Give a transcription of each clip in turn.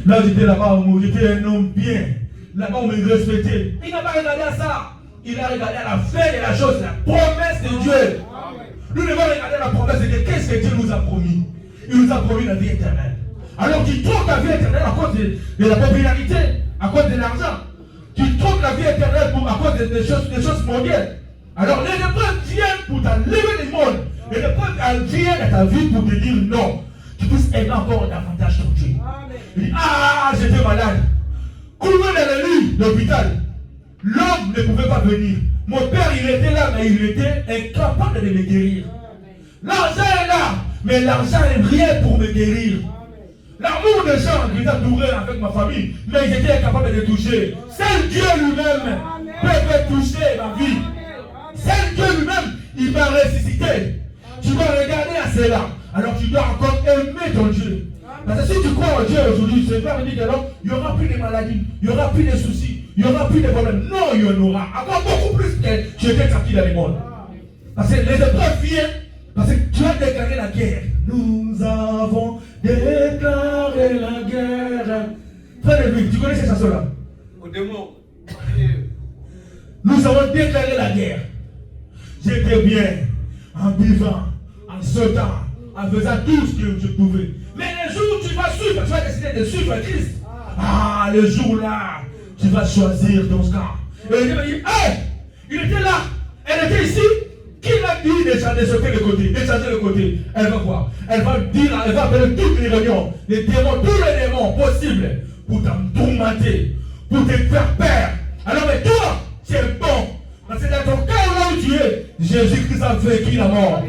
Là, j'étais là-bas, j'étais un homme bien. Là-bas, on me respectait. Il n'a pas regardé à ça. Il a regardé à la fin de la chose, la promesse de Dieu. Nous devons regarder la promesse de Dieu. Qu'est-ce que Dieu nous a promis? Il nous a promis la vie éternelle. Alors tu troques la vie éternelle à cause de la popularité, à cause de l'argent. Tu troques la vie éternelle à cause des choses mondiales. Alors les épreuves viennent pour t'enlever du monde. Les épreuves viennent à ta vie pour te dire non. Tu puisses aimer encore davantage ton Dieu. Il dit, ah, j'étais malade. Couler dans le lit d'hôpital. L'homme ne pouvait pas venir. Mon père, il était là, mais il était incapable de me guérir. L'argent est là, mais l'argent n'est rien pour me guérir. L'amour des gens qui adouraient avec ma famille, mais ils étaient incapables de toucher. Seul Dieu lui-même peut toucher ma vie. Seul Dieu lui-même, il m'a ressuscité. Tu dois regarder à cela. Alors tu dois encore aimer ton Dieu. Parce que si tu crois en Dieu aujourd'hui, c'est pas dire que non, il n'y aura plus de maladies, il n'y aura plus de soucis, il n'y aura plus de problèmes. Non, il y en aura. Encore beaucoup plus que tu étais sorti dans le monde. Parce que les épreuves viennent, parce que tu as déclaré la guerre. Nous avons déclaré la guerre. Frère de lui, tu connais cette chanson-là? Au démon. Nous avons déclaré la guerre. J'étais bien en vivant, en sautant, en faisant tout ce que je pouvais. Mais le jour où tu vas suivre, tu vas décider de suivre Christ. Ah, le jour-là, tu vas choisir ton camp. Et Dieu va dire, hey, il était là, elle était ici. Qui l'a dit de changer le côté, de changer le côté? Elle va voir. Elle va dire, elle va appeler toutes les réunions, les démons, tous les démons possibles pour t'entourmenter, pour te faire peur. Alors, mais toi, tu es bon. Parce que dans ton cas là où tu es, Jésus-Christ a vaincu la mort.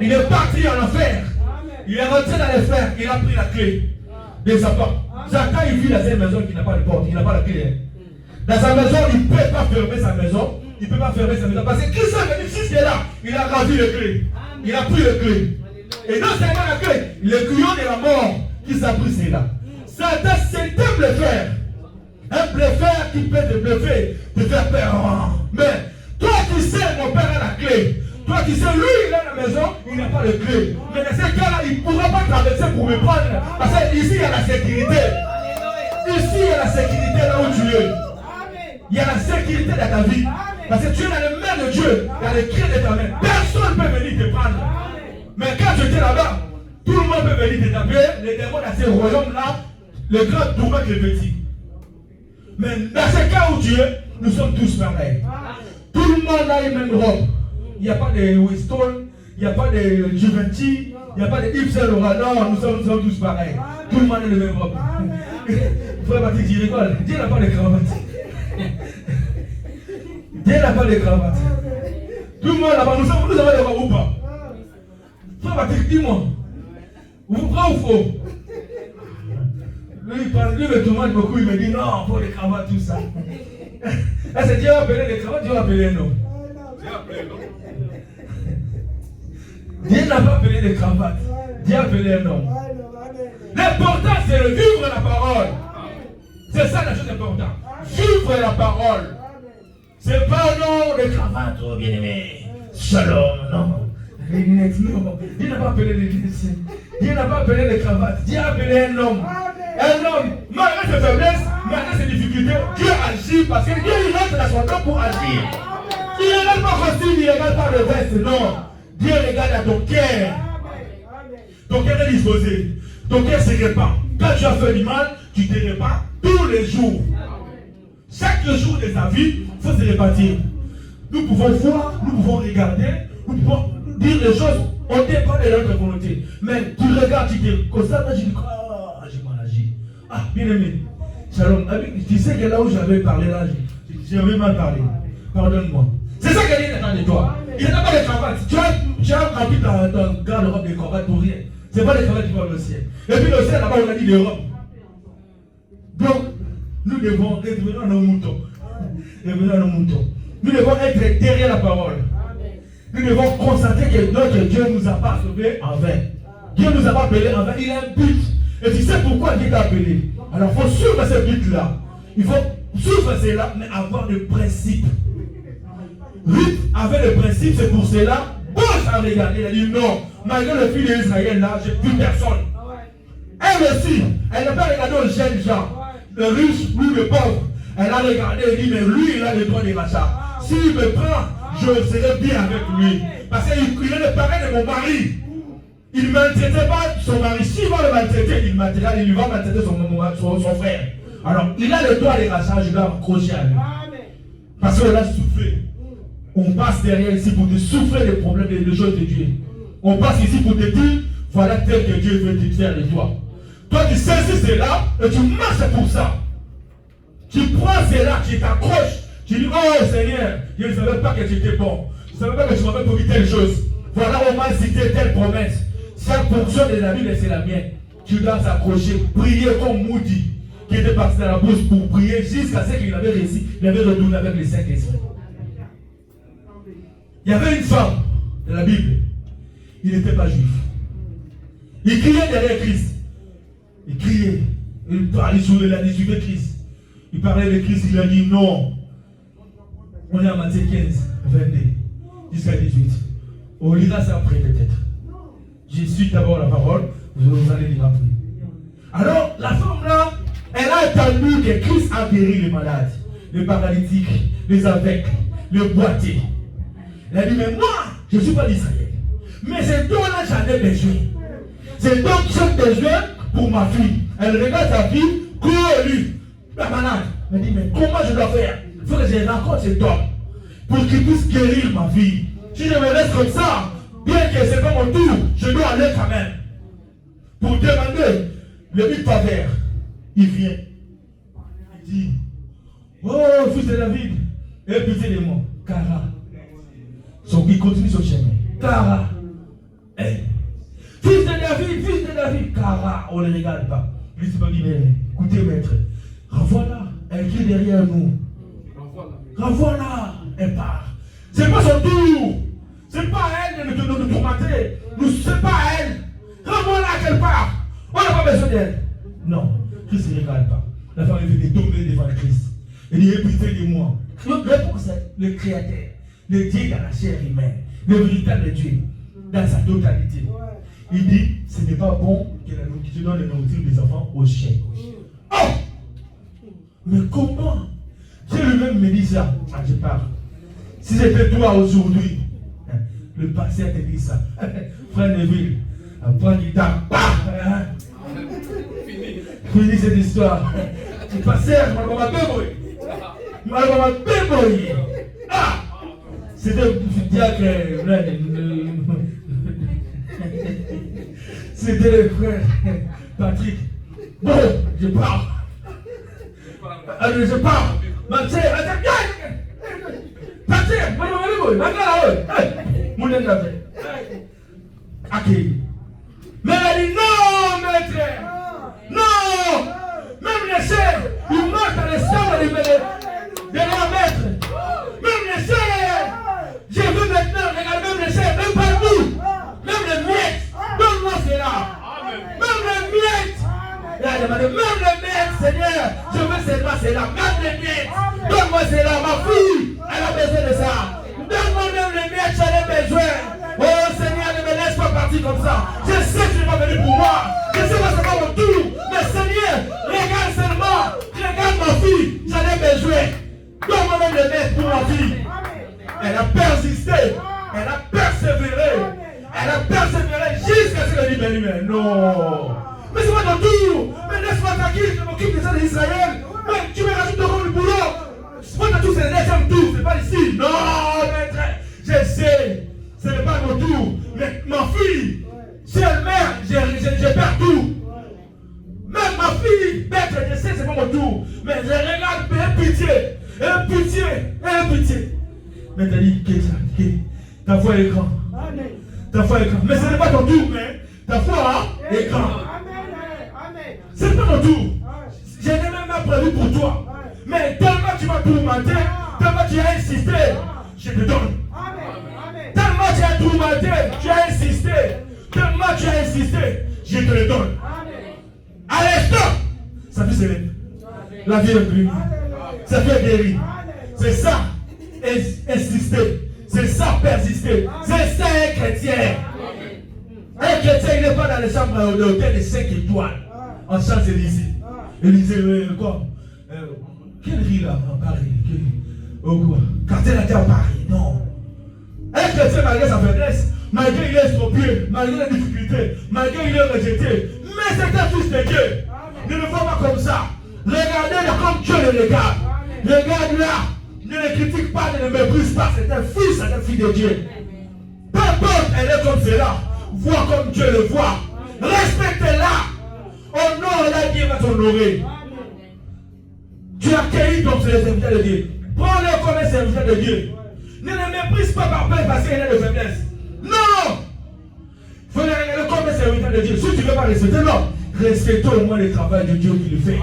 Il est parti en enfer. Il est rentré dans les fers. Il a pris la clé de sa porte. Chacun il vit dans une maison qui n'a pas de porte. Il n'a pas la clé. Dans sa maison, il ne peut pas fermer sa maison. Il ne peut pas fermer sa maison. Parce que Christ est venu jusqu'à là. Il a ravi les clés. Il a pris les clés. Et non seulement la clé, le crayon de la mort qui s'est pris, c'est là. Satan, c'est un bluffeur. Un bluffeur qui peut te bluffer, te faire peur. Mais toi qui sais, mon père a la clé. Toi qui sais, lui, il est à la maison, il n'a pas de clé. Mais dans ce cas-là, il ne pourra pas traverser pour me prendre. Parce qu'ici, il y a la sécurité. Ici, il y a la sécurité là où tu es. Il y a la sécurité dans ta vie. Parce que tu es dans les mains de Dieu, dans les clés de ta main. Personne ne peut venir te prendre. Mais quand tu étais là-bas, tout le monde peut venir te taper. Les démons dans ces royaumes-là, le grand tourment les petits. Mais dans ce cas où tu es, nous sommes tous pareils. Tout le monde a une même robe. Il n'y a pas de Winston, il n'y a pas de Givenchy, il n'y a pas de Yves Saint Laurent. Non, nous sommes tous pareils. Tout le monde a le même robe. Frère Baptiste, il rigole. Dieu n'a pas de cravate. Dieu n'a pas de cravate. Tout le monde là-bas, nous avons des robes ou pas? Frère Baptiste, dis-moi. Vous croyez ou faux? Lui, il me tourmente beaucoup, il me dit non, pour les cravates, tout ça. Est-ce que Dieu va appeler les cravates, Dieu va appeler non? Dieu n'a pas appelé les cravates. Dieu a appelé un homme. L'important, c'est de vivre la parole. C'est ça la chose importante. Vivre la parole. C'est pas non, les cravates, oh bien-aimé. Shalom, non. Les lunettes, non. Dieu n'a pas appelé les lunettes. Dieu n'a pas appelé les cravates. Dieu a appelé un homme. Un homme, malgré ses faiblesses, malgré ses difficultés, Dieu agit parce que Dieu il rentre dans son temps pour agir. Il ne regarde pas costume, il ne regarde pas le veste, non. Dieu regarde à ton cœur. Ton cœur est disposé. Ton cœur se répand. Quand tu as fait du mal, tu te répands tous les jours. Chaque jour de ta vie, il faut se répartir. Nous pouvons voir, nous pouvons regarder, nous pouvons dire les choses. On dépend de notre volonté. Mais tu regardes, tu te constates, tu dis, ah, j'ai mal agi. Ah, bien aimé. Shalom. Tu sais que là où j'avais parlé, là, j'avais mal parlé. Pardonne-moi. C'est ça que Dieu attend de toi. Il n'a pas de cravate. Tu as rempli ton garde-robe de cravate pour rien. Ce n'est pas les cravates qui vont au ciel. Et puis le ciel, là-bas, on a dit des robes. Donc, nous devons revenir à nos moutons. Revenir à nos moutons. Nous devons être derrière la parole. Nous devons constater que notre Dieu ne nous a pas sauvés en vain. Dieu ne nous a pas appelés en vain. Il a un but. Et tu sais pourquoi Dieu t'a appelé. Alors il faut suivre ce but-là. Il faut suivre cela, mais avoir le principe. Ruth avait le principe, c'est pour cela. Boaz a regardé, il a dit non. Malgré le fils d'Israël là, j'ai plus personne. Elle aussi, Elle n'a pas regardé aux jeunes gens, le riche ou le pauvre. Elle a regardé et dit, mais lui, il a le droit de rachat. S'il me prend, je serai bien avec lui. Parce qu'il est le parrain de mon mari. Il ne maltraitait pas son mari. S'il va le maltraiter, il lui va maltraiter son frère. Alors, il a le droit de rachat, je dois accrocher à lui. Parce qu'on a soufflé. On passe derrière ici pour te souffler les problèmes et les choses de Dieu. On passe ici pour te dire, voilà tel que Dieu veut te faire de toi. Toi, tu sais si c'est là et tu marches pour ça. Tu prends cela, tu t'accroches. Tu dis, oh Seigneur, je ne savais pas que tu étais bon. Je ne savais pas que tu m'avais promis telle chose. Voilà, on m'a cité telle promesse. Chaque portion de la Bible, c'est la mienne. Tu dois s'accrocher, prier comme Moody, qui était parti dans la bourse pour prier jusqu'à ce qu'il avait réussi. Il avait retourné avec les 5 esprits. Il y avait une femme de la Bible. Il n'était pas juif. Il criait derrière Christ. Il criait. Il parlait sur il suivait Christ. Il parlait de Christ. Il a dit non. On est à Matthieu 15, 22, jusqu'à 18. On lira ça après peut-être. Je suis d'abord la parole. Vous allez lire après. Alors, la femme là, elle a attendu que Christ a guéri les malades, les paralytiques, les aveugles, les boiteux. Elle a dit, mais moi, je ne suis pas d'Israël. Mais c'est donc là j'en ai besoin. C'est donc j'ai besoin pour ma fille. Elle regarde sa fille, court lui, la malade. Elle dit, mais comment je dois faire? Il faut que je rencontre cet homme pour qu'il puisse guérir ma fille. Si je me laisse comme ça, bien que ce n'est pas mon tour, je dois aller quand même. Pour demander, le but pas vert, il vient. Il dit, oh fils de David, aie pitié de moi. Cara. Il continue son chemin. Cara. Hey. Fils de David, Cara, on ne le regarde pas. Lui se dit, mais écoutez maître, renvoie-la, elle crie derrière nous. Renvoie-la, elle part. C'est pas son tour. C'est pas à elle de nous tourmenter. C'est pas à elle. Renvoie-la qu'elle part. On n'a pas besoin d'elle. Non, Christ ne regarde pas. La femme est venue tomber devant le Christ. Elle dit, pitié de moi. Réponse, le Créateur, le Dieu dans la chair humaine, le véritable Dieu, dans sa totalité. Il dit, ce n'est pas bon que tu donnes la nourriture des enfants aux chiens. Oh! Mais comment? Dieu lui-même me dit ça. Ah, je parle. Si c'était toi aujourd'hui, le pasteur te dit ça. Frère Neville, après il t'a pas. Fini cette histoire. Le pasteur, m'a béboyé. Ah! C'était pour dire que c'était le frère Patrick. Bon, je pars. Alors je pars. Ma sœur, Patrick, mais elle dit non, maître. Non. Même les sœurs, ils marchent dans les sœurs de leur maître. Même les sœurs. Je veux maintenant regarder même les sœurs, même partout. Même les miettes. Donne-moi cela. Même les miettes. Il a demandé, même les miettes, Seigneur, je veux seulement cela. Même les miettes. Donne-moi cela, ma fille. Elle a besoin de ça. Donne-moi même les miettes, j'en ai besoin. Oh Seigneur, ne me laisse pas partir comme ça. Je sais que tu n'es pas venu pour moi. Je sais que c'est pas mon tour. Mais Seigneur, regarde seulement. Regarde ma fille, j'en ai besoin. Donne-moi même les miettes pour ma fille. Elle a persisté. Elle a persévéré. Elle a persévéré jusqu'à ce qu'elle dise, mais non. Mais c'est pas ton tour. Mais laisse-moi tranquille, je m'occupe de ça d'Israël. Mais tu me rajoutes encore le boulot. C'est pas ton tour, c'est le deuxième tour. C'est pas ici. Non, maître. Je sais. Ce n'est pas mon tour. Mais ma fille, si elle meurt, je perds tout. Même ma fille, maître, je sais, c'est pas mon tour. Mais je regarde, pitié. Mais t'as dit, ta foi est grande. Ta foi est grande. Mais ce n'est pas ton tour, mais ta foi est grande. Ce n'est pas ton tour. Je n'ai même pas prévu pour toi. Mais tellement tu m'as tourmenté, tellement tu as insisté, je te donne. Tellement tu as tourmenté, tu as insisté. Tellement tu as insisté, je te le donne. Allez, stop! Sa vie s'élève. La vie est venue. Sa vie est guérie. C'est ça, insister. C'est ça, persister. C'est ça, un chrétien. Un chrétien, il n'est pas dans les chambres d'hôtel de 5 étoiles. en Champs-Élysées. Élysée, quoi quelle rue là, à Paris? Quoi quartier latin à Paris, non. Un chrétien, malgré sa faiblesse, malgré il est estropié, malgré les difficultés, malgré il est rejeté, mais c'est un fils de Dieu. Ne le vois pas comme ça. Regardez-le comme Dieu le regarde. Regarde là. Ne le critique pas, ne le méprise pas. C'est un fils, c'est un fils de Dieu. Peu importe, elle est comme cela. Vois comme Dieu le voit. Respectez-la. Honore-la, Dieu va t'honorer. Tu as accueilli comme c'est le serviteur de Dieu. Prends-le comme un serviteur de Dieu. Ne le méprise pas par peur parce qu'il a de faiblesse. Non! Il faut le regarder comme un serviteur de Dieu. Si tu ne veux pas respecter, non. Respectons au moins le travail de Dieu qu'il fait.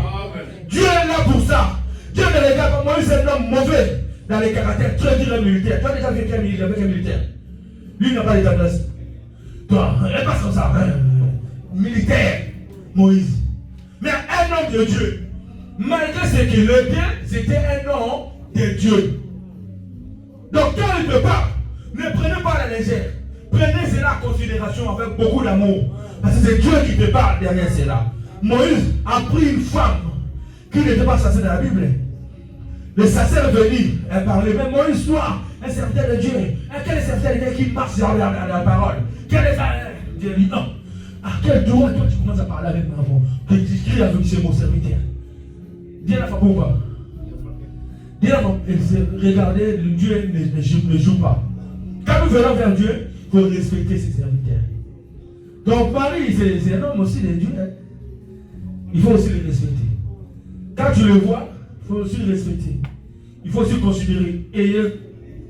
Dieu est là pour ça. Dieu ne regarde pas. Moi, c'est un homme mauvais dans les caractères très durs militaires. Tu as déjà vécu avec un militaire. Lui, il n'a pas d'état d'âge. Toi, elle passe comme ça. Militaire, Moïse. Mais un homme de Dieu. Malgré ce qu'il était, c'était un homme de Dieu. Donc quand il te parle, ne prenez pas la légère. Prenez cela en considération avec beaucoup d'amour. Parce que c'est Dieu qui te parle derrière cela. Moïse a pris une femme qui n'était pas censée dans la Bible. Le sacerdoce est venu, elle parlait. Mais Moïse, toi, un serviteur de Dieu, quel est le serviteur de Dieu qui marche dans la parole? Quel est Dieu dit non. À quel droit toi tu commences à parler avec ma maman? Que tu cries avec ce mon serviteur? Dis la femme ou pas? Dis la femme, regardez, Dieu ne joue pas. Quand nous venons vers Dieu, il faut respecter ses serviteurs. Donc Marie, c'est un homme aussi de Dieu. Hein? Il faut aussi le respecter. Quand tu le vois, il faut aussi le respecter. Il faut aussi considérer, ayez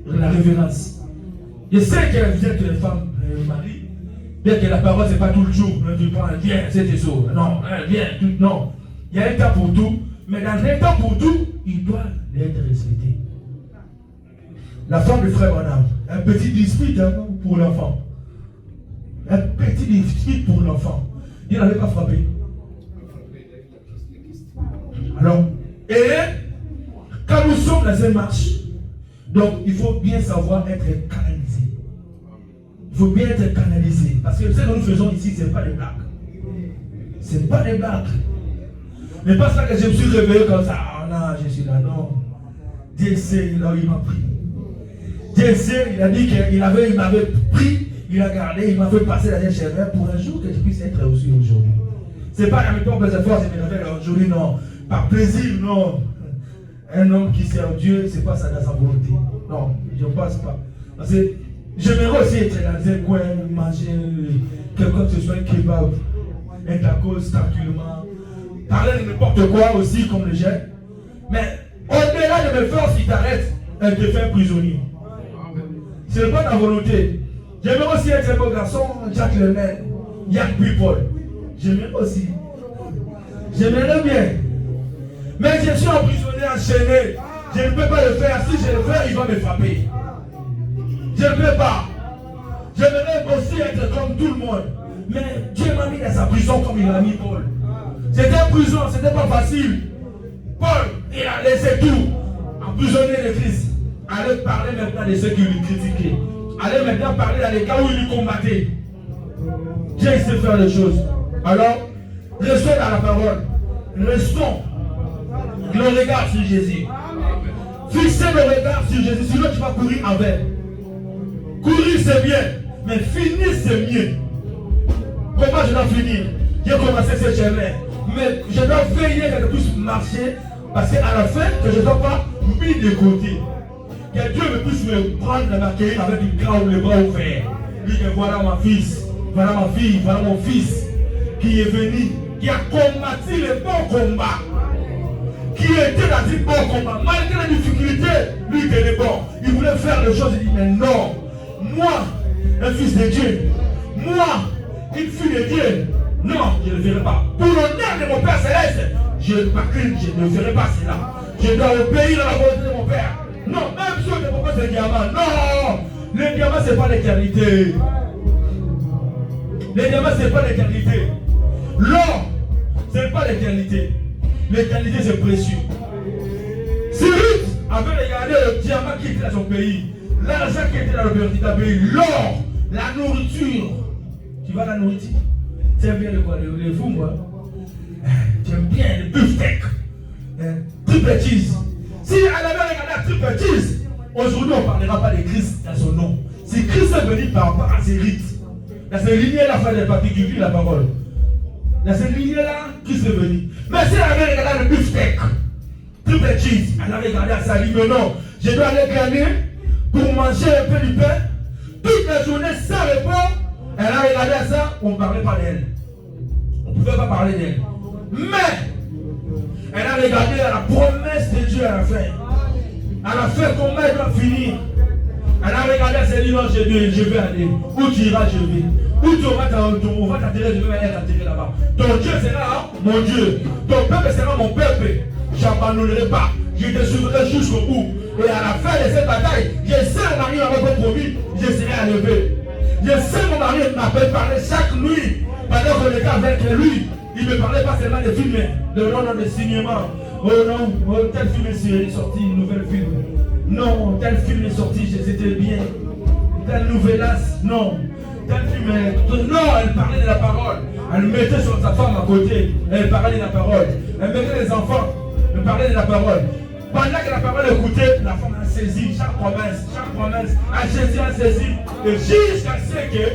la révérence. Je sais que vous êtes une femme, Marie, bien que la parole, ce n'est pas tout le jour. Tu prends, viens, c'est tes sauts. Non, viens, non. Il y a un temps pour tout, mais dans un temps pour tout, il doit être respecté. La femme de frère Branham, un petit dispute pour l'enfant. Un petit dispute pour l'enfant. Il n'avait pas frappé. Alors, et quand nous sommes dans une marche, donc il faut bien savoir être canalisé. Il faut bien être canalisé. Parce que ce que nous faisons ici, ce n'est pas des blagues. Ce n'est pas des blagues. Mais pas ça que je me suis réveillé comme ça. Ah non, je suis là, non. Dieu sait, il m'a pris. Dieu sait, il a dit qu'il m'avait pris, il a gardé, il m'a fait passer la chemin pour un jour que je puisse être aussi aujourd'hui. Ce n'est pas la méthode que je force et me réveille aujourd'hui, non. Par plaisir, non. Un homme qui sert Dieu, ce n'est pas ça dans sa volonté. Non, je ne pense pas. Parce que j'aimerais aussi être dans un coin, manger quelque chose que ce soit un kebab, un tacos tranquillement, parler de n'importe quoi aussi comme le gène. Mais au-delà de mes forces, il t'arrête, elle te fait prisonnier. Ce n'est pas ta volonté. J'aimerais aussi être un beau garçon, Jack Lemay, Young People. J'aimerais aussi. J'aimerais bien. Mais je suis emprisonné, enchaîné. Je ne peux pas le faire. Si je le fais, il va me frapper. Je ne peux pas. J'aimerais aussi être comme tout le monde. Mais Dieu m'a mis dans sa prison comme il a mis Paul. C'était prison, c'était pas facile. Paul, il a laissé tout. Emprisonner le Christ. Allez parler maintenant de ceux qui lui critiquaient. Allez maintenant parler dans les cas où il lui combattait. Dieu sait faire les choses. Alors, restons dans la parole. Restons. Le regard sur Jésus. Fixez le regard sur Jésus. Sinon tu vas courir avec. Courir c'est bien. Mais finir c'est mieux. Comment je dois finir? J'ai commencé ce chemin. Mais je dois veiller que je puisse marcher. Parce qu'à la fin, que je ne dois pas mis de côté. Que Dieu me puisse me prendre et m'accueillir avec une grande ou les bras ouverts. Lui que voilà ma fils, voilà ma fille, voilà mon fils qui est venu, qui a combattu le bon combat. Qui était dans un bon combat. Malgré les difficultés, lui il était bon. Il voulait faire les choses, il dit mais non. Moi, un fils de Dieu. Moi, une fille de Dieu. Non, je ne le ferai pas. Pour l'honneur de mon Père Céleste, je ne ferai pas cela. Je dois obéir à la volonté de mon Père. Non, même si on ne propose un diamant. Non, le diamant, ce n'est pas l'éternité. Le diamant, ce n'est pas l'éternité. L'or, ce n'est pas l'éternité. L'éternité, c'est précieux. Si Ruth avait regardé le diamant qui était dans son pays, l'argent qui était dans le pays, l'or, la nourriture, tu vas la nourriture. C'est bien le quoi, les fous, moi. J'aime bien le beefsteak. Triple cheese. Si elle avait regardé la triple cheese, aujourd'hui on ne parlera pas de Christ dans son nom. Si Christ est venu par rapport à ses rites, dans cette lignée-là, il fait des particuliers la parole. Dans cette lignée-là, Christ est venu. Mais si elle avait regardé le beefsteak, triple cheese, elle a regardé à sa ligne, mais non, je dois aller glaner pour manger un peu du pain. Toute la journée sans repos, elle a regardé à ça, on ne parlait pas d'elle. On ne pouvait pas parler d'elle. Mais, elle a regardé à la promesse de Dieu à la fin. À la fin, comment elle doit finir. Elle a regardé, elle s'est dit, non, je vais aller. Où tu iras, je vais. Où tu auras on va t'attirer, je vais t'attirer là-bas. Ton Dieu sera mon Dieu. Ton peuple sera mon peuple. Je n'abandonnerai pas. Je te suivrai jusqu'au bout. Et à la fin de cette bataille, je sais mon mari m'avait promis, je serai enlevé. Je sais mon mari m'appelle parler chaque nuit. Pendant qu'on était avec lui, il ne me parlait pas seulement de films, de nom de signement. Oh non, oh, tel film est sorti, une nouvelle film. Non, tel film est sorti, c'était bien. Tel nouvelas, non. Tel film est... Non, elle parlait de la parole. Elle mettait sur sa femme à côté. Elle parlait de la parole. Elle mettait les enfants. Elle parlait de la parole. Pendant que la parole écoutait, la femme a saisi chaque promesse, a saisi. Et jusqu'à ce que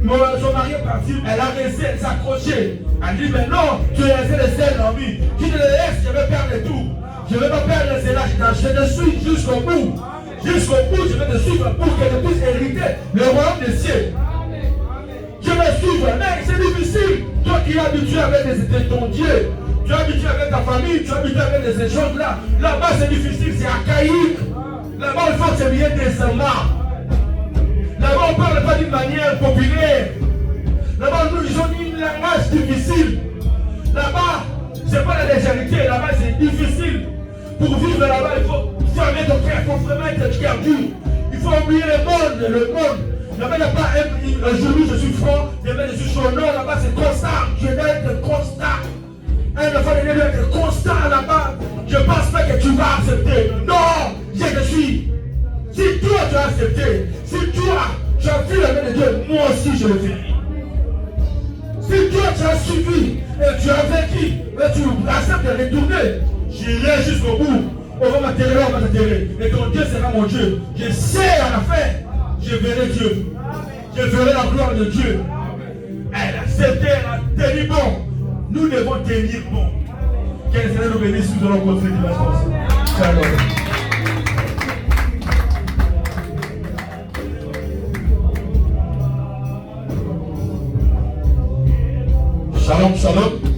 son mari est parti, elle a resté, elle s'accrochait. Elle dit, mais non, tu es resté le seul en vie. Tu te laisses, je vais perdre tout. Je ne vais pas perdre cela, je te suis jusqu'au bout. Jusqu'au bout, je vais te suivre pour que tu puisses hériter le royaume des cieux. Je vais suivre, mais c'est difficile. Toi qui es habitué avec ton Dieu, tu es habitué avec ta famille, tu es habitué avec ces choses-là. Là-bas, c'est difficile, c'est archaïque. Là-bas, il faut que c'est bien décemment. Là-bas, on ne parle pas d'une manière populaire. Là-bas, nous usons une langage difficile. Là-bas, ce n'est pas la légèreté. Là-bas, c'est difficile. Pour vivre là-bas, il faut fermer ton cœur, il faut vraiment être cœur dur. Il faut oublier le monde. Là-bas, il n'y a pas un jour où je suis froid, demain je suis chaud. Non, là-bas, c'est constant. Je dois être constant. Un enfant de Dieu doit être constant là-bas. Je ne pense pas que tu vas accepter. Non, je le suis. Si toi tu as accepté, si toi tu as vu la main de Dieu, moi aussi je le ferai. Si toi tu as suivi et tu as vécu et tu acceptes de retourner, j'irai jusqu'au bout. On va m'atterrir, Et ton Dieu sera mon Dieu. Je sais à la fin, je verrai Dieu. Je verrai la gloire de Dieu. Elle a accepté, elle a tenu bon. Nous devons tenir bon. Quel Seigneur nous bénisse, nous allons continuer dimanche prochain. Shalom. Shalom, shalom.